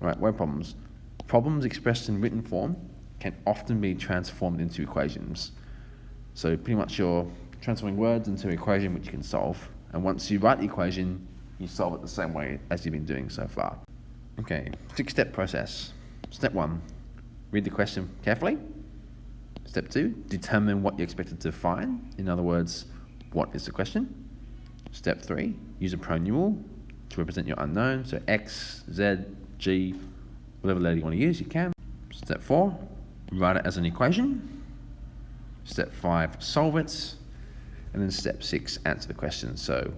Right, word problems. Problems expressed in written form can often be transformed into equations. So pretty much you're transforming words into an equation which you can solve. And once you write the equation, you solve it the same way as you've been doing so far. Okay, 6-step process. Step 1, read the question carefully. Step 2, determine what you're expected to find. In other words, what is the question? Step 3, use a pronumeral to represent your unknown. So X, Z, G, whatever letter you want to use, you can. Step 4, write it as an equation. Step 5, solve it. And then step 6, answer the question. So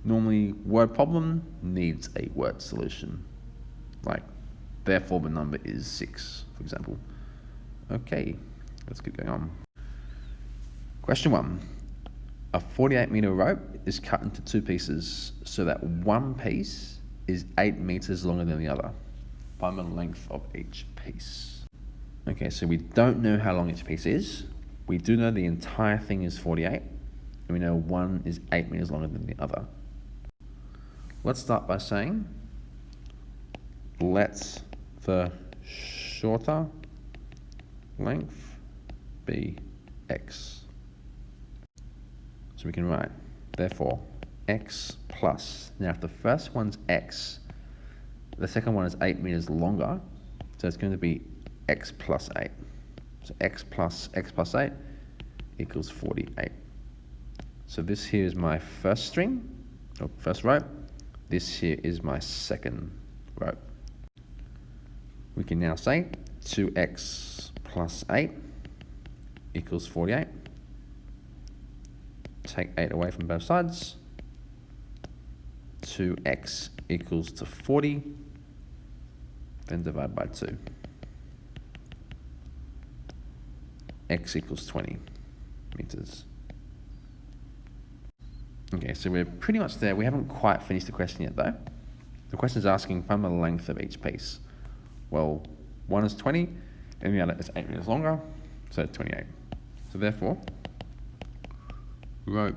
normally word problem needs a word solution. Like, therefore the number is 6, for example. Okay, let's keep going on. Question 1. A 48-meter rope is cut into 2 pieces so that one piece is 8 meters longer than the other. Find the length of each piece. Okay, so we don't know how long each piece is. We do know the entire thing is 48, and we know one is 8 meters longer than the other. Let's start by saying, let the shorter length be x. So we can write, therefore, x plus. Now if the first one's x, the second one is 8 meters longer, so it's going to be x plus 8. So x plus 8 equals 48. So this here is my first string, or first row. This here is my second row. We can now say 2x plus 8 equals 48. Take 8 away from both sides. 2x equals to 40. Then divide by 2. X equals 20 meters. Okay, so we're pretty much there. We haven't quite finished the question yet though. The question is asking, find the length of each piece. Well, one is 20 and the other is 8 meters longer, so 28. So therefore, rope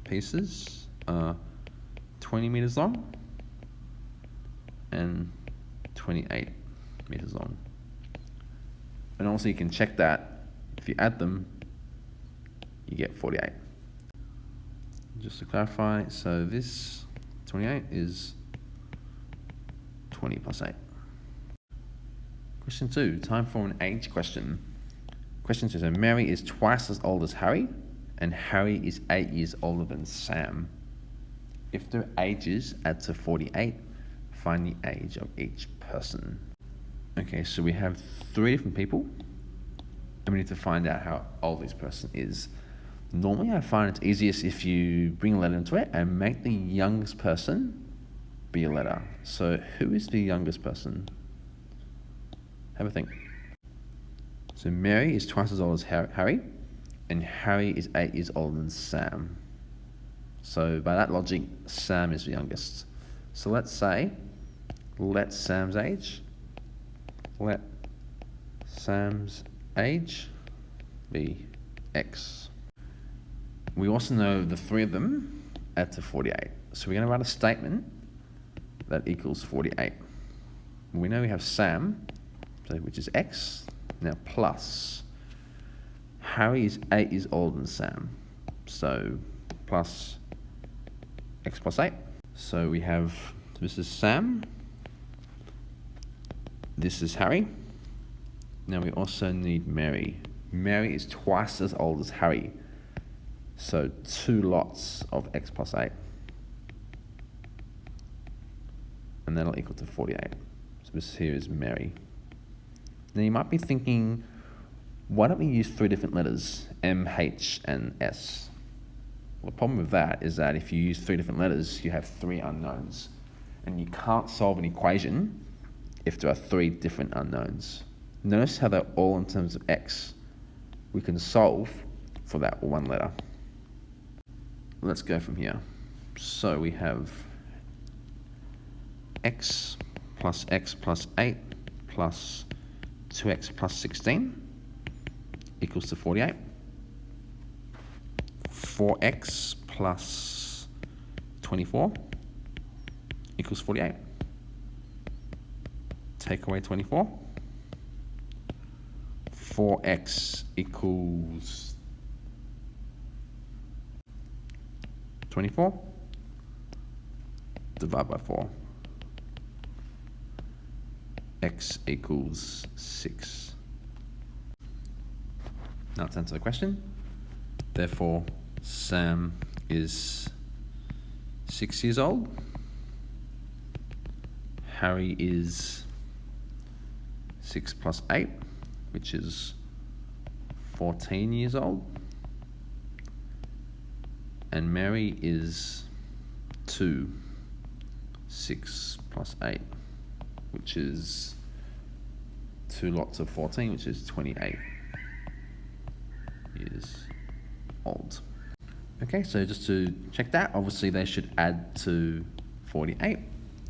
pieces are 20 meters long and 28 meters long. And also you can check that if you add them, you get 48. Just to clarify, so this 28 is 20 plus 8. Question 2, time for an age question. Question 2, so Mary is twice as old as Harry, and Harry is 8 years older than Sam. If their ages add to 48, find the age of each person. Okay, so we have 3 different people, and we need to find out how old this person is. Normally, I find it's easiest if you bring a letter into it and make the youngest person be a letter. So who is the youngest person? Have a think. So Mary is twice as old as Harry, and Harry is 8 years older than Sam. So by that logic, Sam is the youngest. So let's say, let Sam's age be x. We also know the 3 of them add to 48. So we're going to write a statement that equals 48. We know we have Sam, which is x, now plus Harry is 8 years older than Sam, so plus x plus 8. So we have, this is Sam, this is Harry. Now we also need Mary. Mary is twice as old as Harry, so 2 lots of x plus 8. And that'll equal to 48. So this here is Mary. Now you might be thinking, why don't we use 3 different letters, M, H, and S? Well, the problem with that is that if you use 3 different letters, you have 3 unknowns. And you can't solve an equation if there are 3 different unknowns. Notice how they're all in terms of x. We can solve for that 1 letter. Let's go from here. So we have x plus 8 plus 2x plus 16 equals to 48. 4x plus 24 equals 48. take away 24. 4x equals 24. Divide by 4. X equals 6. Now let's answer the question. Therefore, Sam is 6 years old. Harry is 6 plus 8, which is 14 years old. And Mary is 2, 6 plus 8, which is 2 lots of 14, which is 28 years old. Okay, so just to check that, obviously they should add to 48,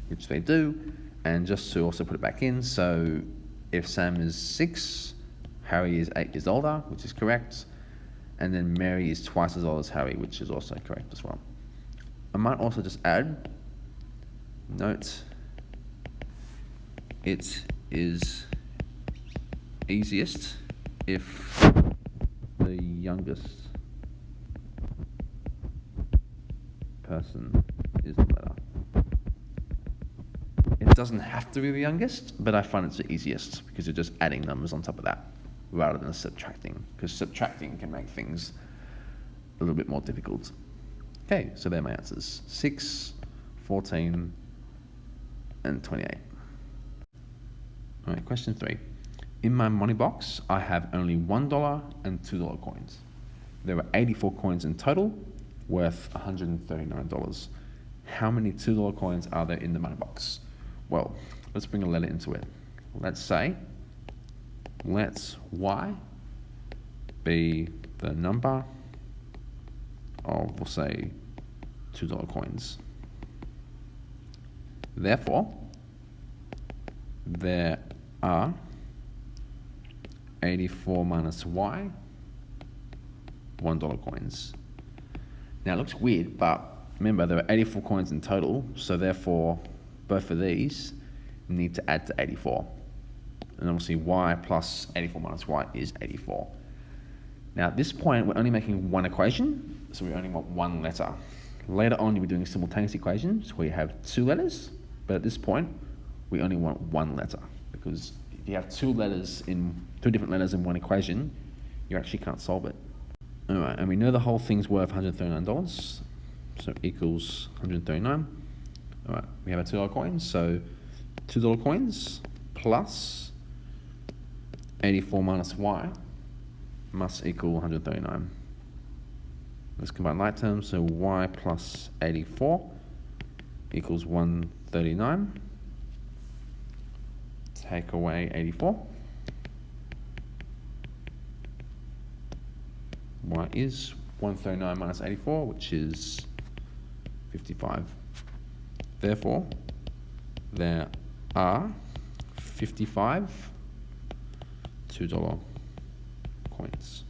which they do, and just to also put it back in, so if Sam is 6, Harry is 8 years older, which is correct, and then Mary is twice as old as Harry, which is also correct as well. I might also just add, note, it is easiest if the youngest person is the letter. It doesn't have to be the youngest, but I find it's the easiest because you're just adding numbers on top of that rather than subtracting, because subtracting can make things a little bit more difficult. Okay, so they're my answers. 6, 14, and 28. All right, question 3. In my money box, I have only $1 and $2 coins. There are 84 coins in total, worth $139. How many $2 coins are there in the money box? Well, let's bring a letter into it. Let's say, let Y be the number of, we'll say, $2 coins. Therefore, there are 84 minus Y, $1 coins. Now it looks weird, but remember there are 84 coins in total, so therefore both of these need to add to 84. And obviously Y plus 84 minus Y is 84. Now at this point we're only making one equation, so we only want one letter. Later on you'll be doing simultaneous equations where you have 2 letters, but at this point we only want one letter, because if you have 2 different letters in one equation, you actually can't solve it. All right, and we know the whole thing's worth $139, so equals 139. All right, we have a $2 coin, so $2 coins plus 84 minus Y must equal 139. Let's combine like terms, so Y plus 84 equals 139. Take away 84. Y is 139 minus 84, which is 55. Therefore, there are 55 $2 coins.